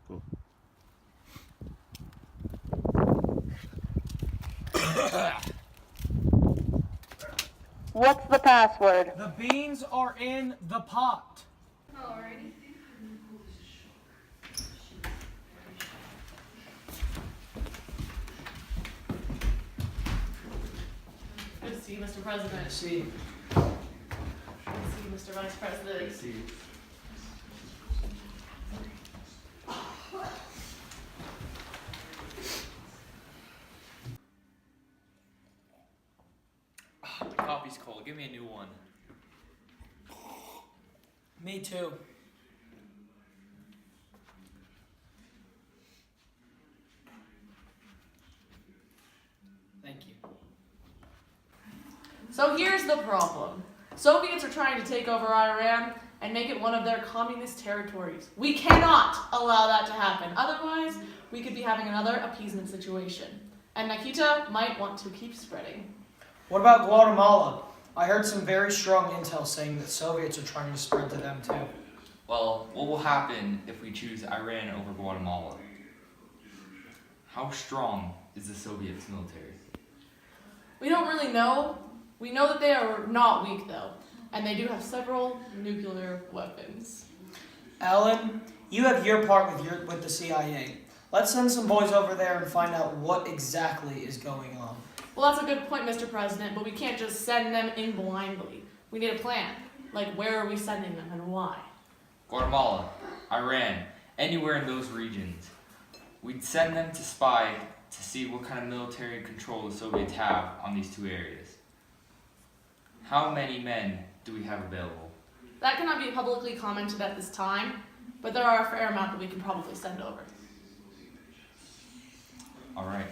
Cool. What's the password? The beans are in the pot. Alrighty. Good to see you, Mr. President. Let's see. Good to see you, Mr. Vice President. See. The coffee's cold. Give me a new one. Me too. Thank you. So here's the problem. Soviets are trying to take over Iran and make it one of their communist territories. We cannot allow that to happen. Otherwise, we could be having another appeasement situation. And Nikita might want to keep spreading. What about Guatemala? I heard some very strong intel saying that Soviets are trying to spread to them too. Well, what will happen if we choose Iran over Guatemala? How strong is the Soviets' military? We don't really know. We know that they are not weak, though. And they do have several nuclear weapons. Alan, you have your part with the CIA. Let's send some boys over there and find out what exactly is going on. Well, that's a good point, Mr. President, but we can't just send them in blindly. We need a plan. Like, where are we sending them and why? Guatemala, Iran, anywhere in those regions. We'd send them to spy to see what kind of military control the Soviets have on these two areas. How many men do we have available? That cannot be publicly commented at this time, but there are a fair amount that we can probably send over. All right.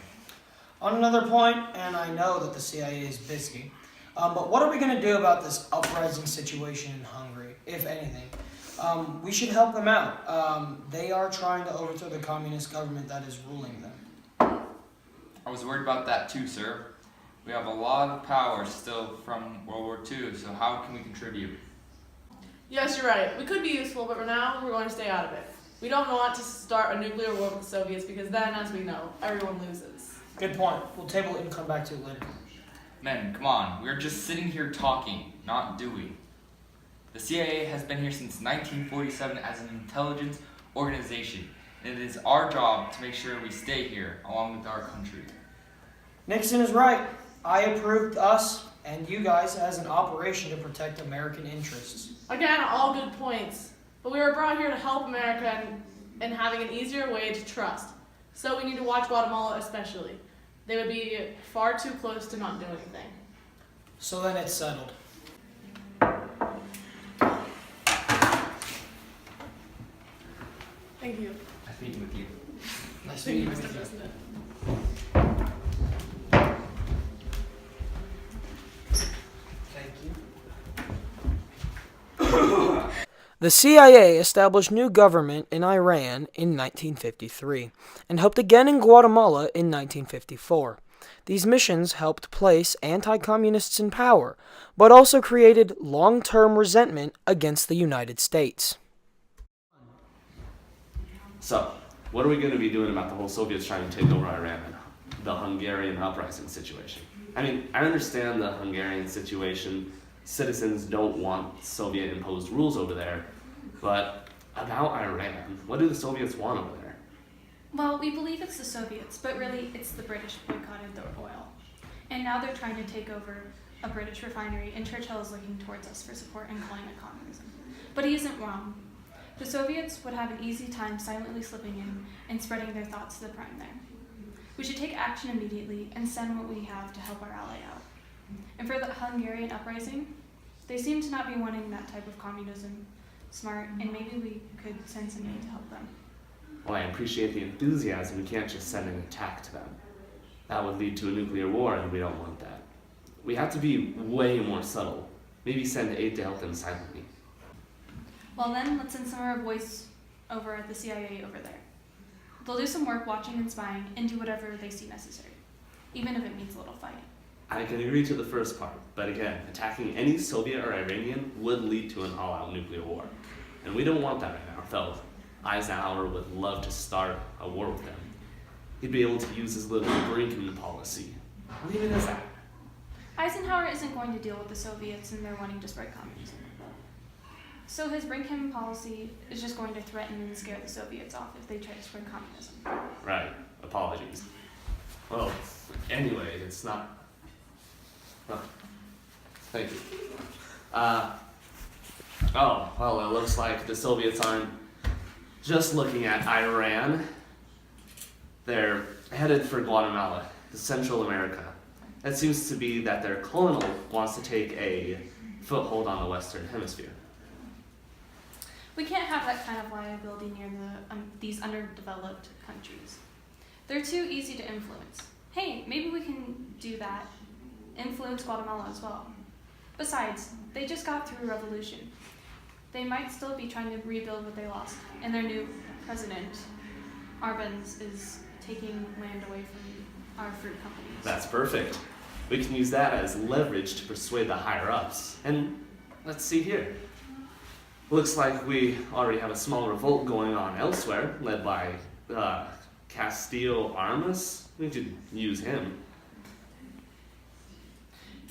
On another point, and I know that the CIA is busy, but what are we going to do about this uprising situation in Hungary, if anything? We should help them out. They are trying to overthrow the communist government that is ruling them. I was worried about that too, sir. We have a lot of power still from World War II, so how can we contribute? Yes, you're right. We could be useful, but for now, we're going to stay out of it. We don't want to start a nuclear war with the Soviets because then, as we know, everyone loses. Good point. We'll table it and come back to it later. Men, come on. We're just sitting here talking, not doing. The CIA has been here since 1947 as an intelligence organization, and it is our job to make sure we stay here along with our country. Nixon is right. I approved us and you guys as an operation to protect American interests. Again, all good points. But we were brought here to help America and having an easier way to trust. So we need to watch Guatemala especially. They would be far too close to not do anything. So then it's settled. Thank you. Nice meeting with you. Nice Thank you, meeting Mr. you. President. Thank you. The CIA established new government in Iran in 1953 and helped again in Guatemala in 1954. These missions helped place anti-communists in power, but also created long-term resentment against the United States. So, what are we going to be doing about the whole Soviets trying to take over Iran and the Hungarian uprising situation? I mean, I understand the Hungarian situation. Citizens don't want Soviet-imposed rules over there. But about Iran, what do the Soviets want over there? Well, we believe it's the Soviets, but really it's the British boycotted the oil. And now they're trying to take over a British refinery, and Churchill is looking towards us for support and calling it communism. But he isn't wrong. The Soviets would have an easy time silently slipping in and spreading their thoughts to the prime there. We should take action immediately and send what we have to help our ally out. And for the Hungarian uprising, they seem to not be wanting that type of communism. Smart, and maybe we could send some aid to help them. Well, I appreciate the enthusiasm. We can't just send an attack to them. That would lead to a nuclear war, and we don't want that. We have to be way more subtle. Maybe send aid to help them silently. Well then, let's send some of our boys over at the CIA over there. They'll do some work watching and spying and do whatever they see necessary, even if it means a little fighting. I can agree to the first part, but again, attacking any Soviet or Iranian would lead to an all-out nuclear war. And we don't want that right now, fellas. Eisenhower would love to start a war with them. He'd be able to use his little Brinken policy. Leave it as that. Eisenhower isn't going to deal with the Soviets and their wanting to spread communism. So his Brinken policy is just going to threaten and scare the Soviets off if they try to spread communism. Right. Apologies. Well, anyway, it's not. Oh, thank you. Oh, well, it looks like the Soviets aren't just looking at Iran. They're headed for Guatemala, Central America. It seems to be that their colonel wants to take a foothold on the Western Hemisphere. We can't have that kind of liability near these underdeveloped countries. They're too easy to influence. Hey, maybe we can do that. Influence Guatemala as well. Besides, they just got through a revolution. They might still be trying to rebuild what they lost, and their new president, Arbenz, is taking land away from our fruit companies. That's perfect. We can use that as leverage to persuade the higher-ups. And let's see here. Looks like we already have a small revolt going on elsewhere, led by Castillo Armas. We could use him.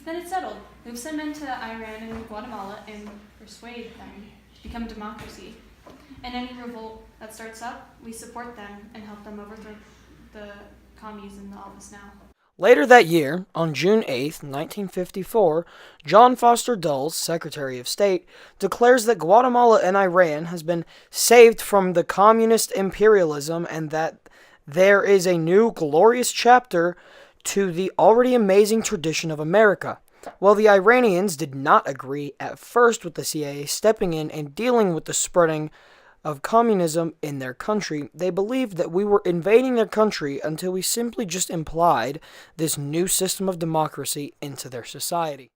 Then it's settled. Move some men to Iran and Guatemala and persuade them to become democracy. And any revolt that starts up, we support them and help them overthrow the commies in the office now. Later that year, on June 8, 1954, John Foster Dulles, Secretary of State, declares that Guatemala and Iran has been saved from the communist imperialism and that there is a new glorious chapter to the already amazing tradition of America. While the Iranians did not agree at first with the CIA stepping in and dealing with the spreading of communism in their country, they believed that we were invading their country until we simply just implied this new system of democracy into their society.